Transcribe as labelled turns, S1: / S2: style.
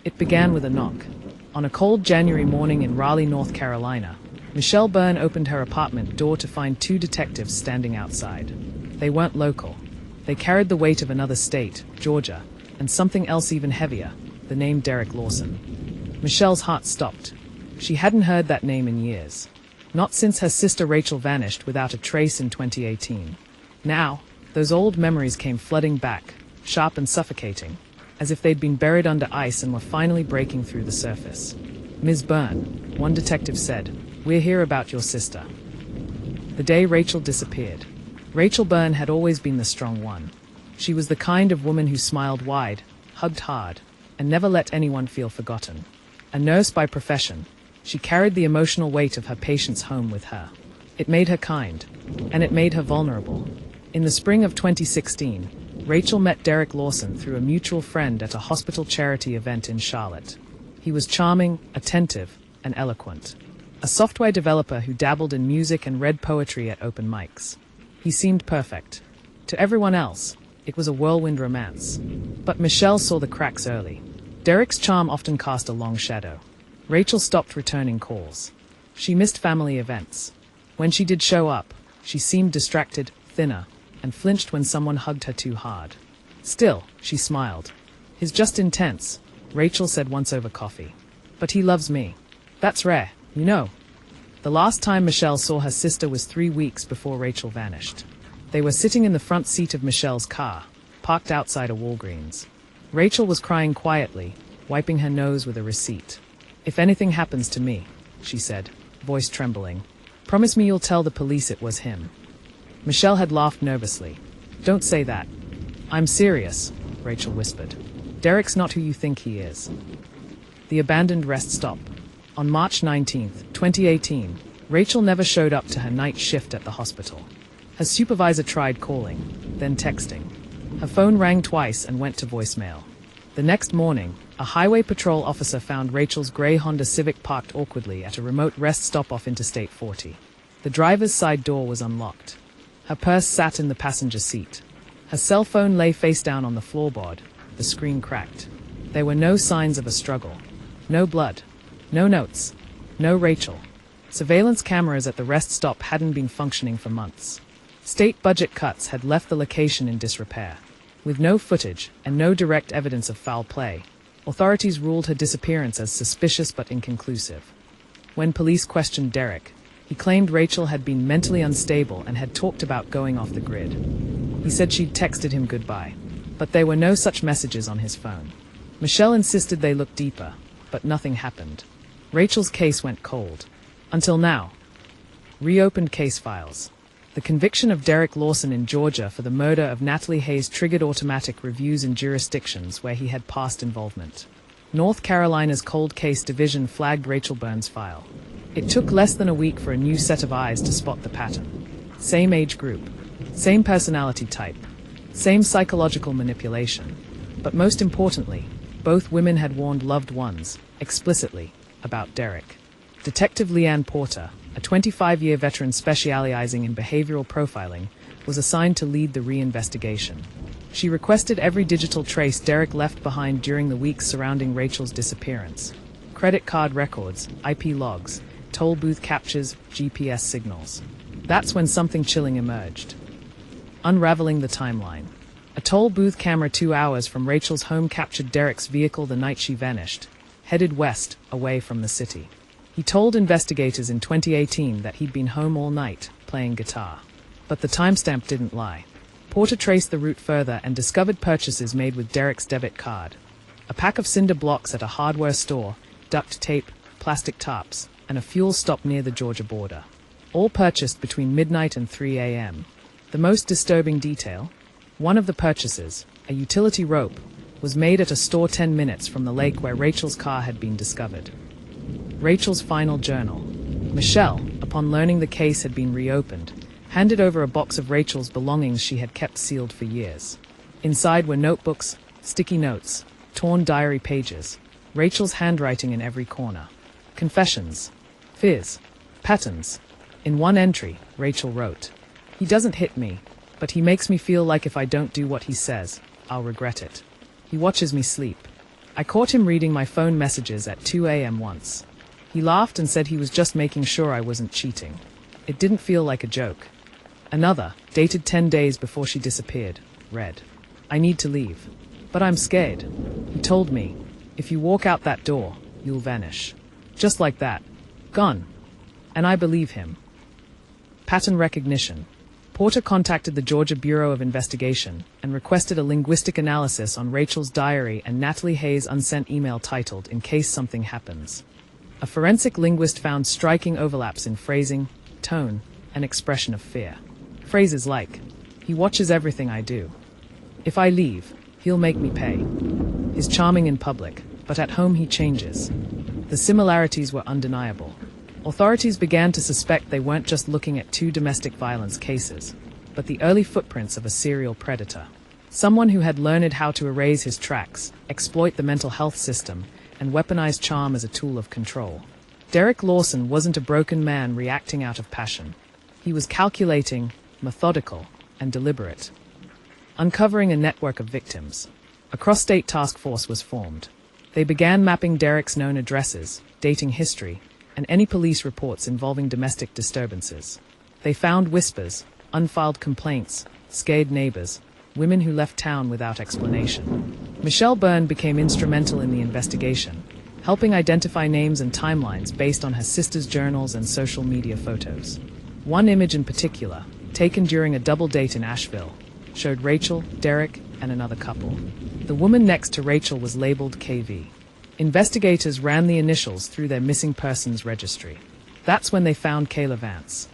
S1: It began with a knock. On a cold January morning in Raleigh, North Carolina, Rachel Byrne opened her apartment door to find two detectives standing outside. They weren't local. They carried the weight of another state, Georgia, and something else even heavier, the name Derrick Lawson. Michelle's heart stopped. She hadn't heard that name in years. Not since her sister Rachel vanished without a trace in 2018. Now, those old memories came flooding back, sharp and suffocating, as if they'd been buried under ice and were finally breaking through the surface. "Ms. Byrne," one detective said, "we're here about your sister." The day Rachel disappeared. Rachel Byrne had always been the strong one. She was the kind of woman who smiled wide, hugged hard, and never let anyone feel forgotten. A nurse by profession, she carried the emotional weight of her patients home with her. It made her kind, and it made her vulnerable. In the spring of 2016, Rachel met Derrick Lawson through a mutual friend at a hospital charity event in Charlotte. He was charming, attentive, and eloquent. A software developer who dabbled in music and read poetry at open mics. He seemed perfect. To everyone else, it was a whirlwind romance. But Michelle saw the cracks early. Derrick's charm often cast a long shadow. Rachel stopped returning calls. She missed family events. When she did show up, she seemed distracted, thinner, and flinched when someone hugged her too hard. Still, she smiled. "He's just intense," Rachel said once over coffee. "But he loves me. That's rare, you know." The last time Michelle saw her sister was 3 weeks before Rachel vanished. They were sitting in the front seat of Michelle's car, parked outside a Walgreens. Rachel was crying quietly, wiping her nose with a receipt. "If anything happens to me," she said, voice trembling, "promise me you'll tell the police it was him." Michelle had laughed nervously. "Don't say that." "I'm serious," Rachel whispered. "Derrick's not who you think he is." The abandoned rest stop. On March 19, 2018, Rachel never showed up to her night shift at the hospital. Her supervisor tried calling, then texting. Her phone rang twice and went to voicemail. The next morning, a highway patrol officer found Rachel's gray Honda Civic parked awkwardly at a remote rest stop off Interstate 40. The driver's side door was unlocked. Her purse sat in the passenger seat. Her cell phone lay face down on the floorboard, the screen cracked. There were no signs of a struggle. No blood. No notes. No Rachel. Surveillance cameras at the rest stop hadn't been functioning for months. State budget cuts had left the location in disrepair. With no footage and no direct evidence of foul play, authorities ruled her disappearance as suspicious but inconclusive. When police questioned Derrick, he claimed Rachel had been mentally unstable and had talked about going off the grid. He said she'd texted him goodbye, but there were no such messages on his phone. Michelle insisted they look deeper, but nothing happened. Rachel's case went cold. Until now. Reopened case files. The conviction of Derrick Lawson in Georgia for the murder of Natalie Hayes triggered automatic reviews in jurisdictions where he had past involvement. North Carolina's cold case division flagged Rachel Byrne's file. It took less than a week for a new set of eyes to spot the pattern. Same age group, same personality type, same psychological manipulation. But most importantly, both women had warned loved ones, explicitly, about Derrick. Detective Leanne Porter, a 25-year veteran specializing in behavioral profiling, was assigned to lead the reinvestigation. She requested every digital trace Derrick left behind during the weeks surrounding Rachel's disappearance. Credit card records, IP logs, toll booth captures, GPS signals. That's when something chilling emerged. Unraveling the timeline. A toll booth camera 2 hours from Rachel's home captured Derrick's vehicle the night she vanished, headed west, away from the city. He told investigators in 2018 that he'd been home all night, playing guitar. But the timestamp didn't lie. Porter traced the route further and discovered purchases made with Derrick's debit card. A pack of cinder blocks at a hardware store, duct tape, plastic tarps, and a fuel stop near the Georgia border. All purchased between midnight and 3 a.m. The most disturbing detail? One of the purchases, a utility rope, was made at a store 10 minutes from the lake where Rachel's car had been discovered. Rachel's final journal. Michelle, upon learning the case had been reopened, handed over a box of Rachel's belongings she had kept sealed for years. Inside were notebooks, sticky notes, torn diary pages, Rachel's handwriting in every corner. Confessions. Fears. Patterns. In one entry, Rachel wrote, "He doesn't hit me, but he makes me feel like if I don't do what he says, I'll regret it. He watches me sleep. I caught him reading my phone messages at 2 a.m. once. He laughed and said he was just making sure I wasn't cheating. It didn't feel like a joke. Another, dated 10 days before she disappeared, read, I need to leave. But I'm scared. He told me, if you walk out that door, you'll vanish. Just like that. Gone. And I believe him. Pattern recognition. Porter contacted the Georgia Bureau of Investigation and requested a linguistic analysis on Rachel's diary and Natalie Hayes' unsent email titled In Case Something Happens. A forensic linguist found striking overlaps in phrasing, tone, and expression of fear. Phrases like, he watches everything I do. If I leave, he'll make me pay. He's charming in public, but at home he changes. The similarities were undeniable. Authorities began to suspect they weren't just looking at two domestic violence cases, but the early footprints of a serial predator. Someone who had learned how to erase his tracks, exploit the mental health system, and weaponize charm as a tool of control. Derrick Lawson wasn't a broken man reacting out of passion. He was calculating, methodical, and deliberate. Uncovering a network of victims, a cross-state task force was formed. They began mapping Derrick's known addresses, dating history, and any police reports involving domestic disturbances. They found whispers, unfiled complaints, scared neighbors, women who left town without explanation. Rachel Byrne became instrumental in the investigation, helping identify names and timelines based on her sister's journals and social media photos. One image in particular, taken during a double date in Asheville, showed Rachel, Derrick, and another couple. The woman next to Rachel was labeled KV. Investigators ran the initials through their missing persons registry. That's when they found Kayla Vance.